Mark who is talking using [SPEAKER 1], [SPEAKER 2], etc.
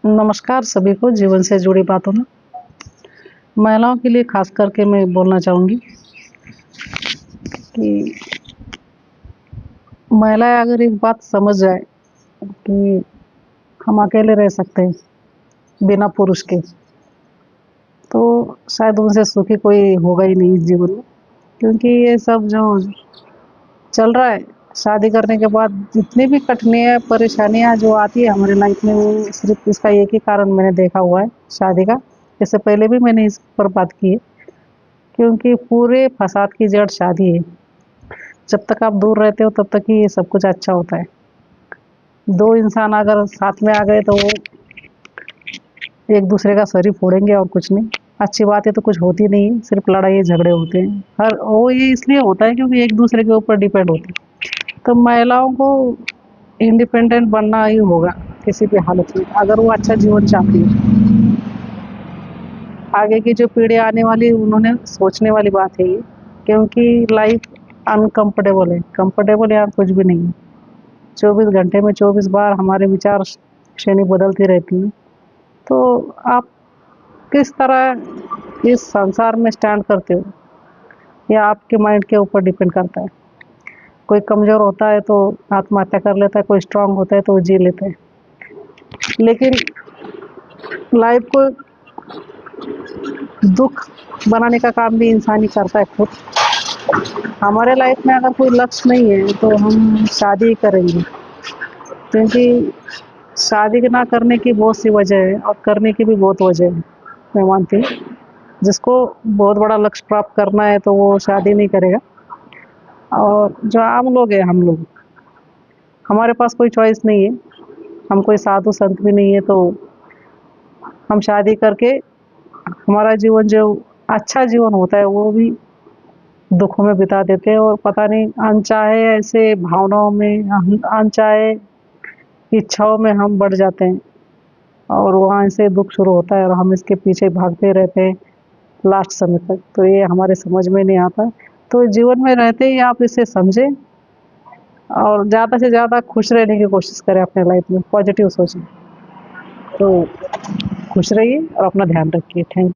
[SPEAKER 1] नमस्कार सभी को जीवन से जुड़ी बातों में महिलाओं के लिए खास करके मैं बोलना चाहूँगी कि महिलाएं अगर एक बात समझ जाए कि हम अकेले रह सकते हैं बिना पुरुष के, तो शायद उनसे सुखी कोई होगा ही नहीं इस जीवन में। क्योंकि ये सब जो चल रहा है शादी करने के बाद, जितनी भी कठिनाइयाँ परेशानियाँ जो आती है हमारी लाइफ में, वो सिर्फ इसका एक ही कारण मैंने देखा हुआ है, शादी का। इससे पहले भी मैंने इस पर बात की है, क्योंकि पूरे फसाद की जड़ शादी है। जब तक आप दूर रहते हो तब तक ही ये सब कुछ अच्छा होता है। दो इंसान अगर साथ में आ गए तो वो एक दूसरे का सर ही फोड़ेंगे और कुछ नहीं। अच्छी बातें तो कुछ होती नहीं है, सिर्फ लड़ाई झगड़े होते हैं। हर वो ये इसलिए होता है क्योंकि एक दूसरे के ऊपर डिपेंड होते हैं। तो महिलाओं को इंडिपेंडेंट बनना ही होगा किसी भी हालत में, अगर वो अच्छा जीवन चाहती है। आगे की जो पीढ़ी आने वाली, उन्होंने सोचने वाली बात है ये, क्योंकि लाइफ अनकंफर्टेबल है। कंफर्टेबल यहाँ कुछ भी नहीं है। 24 घंटे में 24 बार हमारे विचार श्रेणी बदलती रहती है। तो आप किस तरह इस संसार में स्टैंड करते हो, या आपके माइंड के ऊपर डिपेंड करता है। कोई कमज़ोर होता है तो आत्महत्या कर लेता है, कोई स्ट्रांग होता है तो वो जी लेते हैं। लेकिन लाइफ को दुख बनाने का काम भी इंसान ही करता है खुद। हमारे लाइफ में अगर कोई लक्ष्य नहीं है तो हम शादी करेंगे, क्योंकि शादी ना करने की बहुत सी वजह है और करने की भी बहुत वजह है। मैं मानती हूँ जिसको बहुत बड़ा लक्ष्य प्राप्त करना है तो वो शादी नहीं करेगा। और जो आम लोग हैं, हम लोग, हमारे पास कोई चॉइस नहीं है, हम कोई साधु संत भी नहीं है, तो हम शादी करके हमारा जीवन जो अच्छा जीवन होता है वो भी दुखों में बिता देते हैं। और पता नहीं अनचाहे ऐसे भावनाओं में, अनचाहे इच्छाओं में हम बढ़ जाते हैं, और वहाँ से दुख शुरू होता है और हम इसके पीछे भागते रहते हैं लास्ट समय तक। तो ये हमारे समझ में नहीं आता। तो जीवन में रहते ही आप इसे समझें और ज़्यादा से ज़्यादा खुश रहने की कोशिश करें। अपने लाइफ में पॉजिटिव सोचें। तो खुश रहिए और अपना ध्यान रखिए। थैंक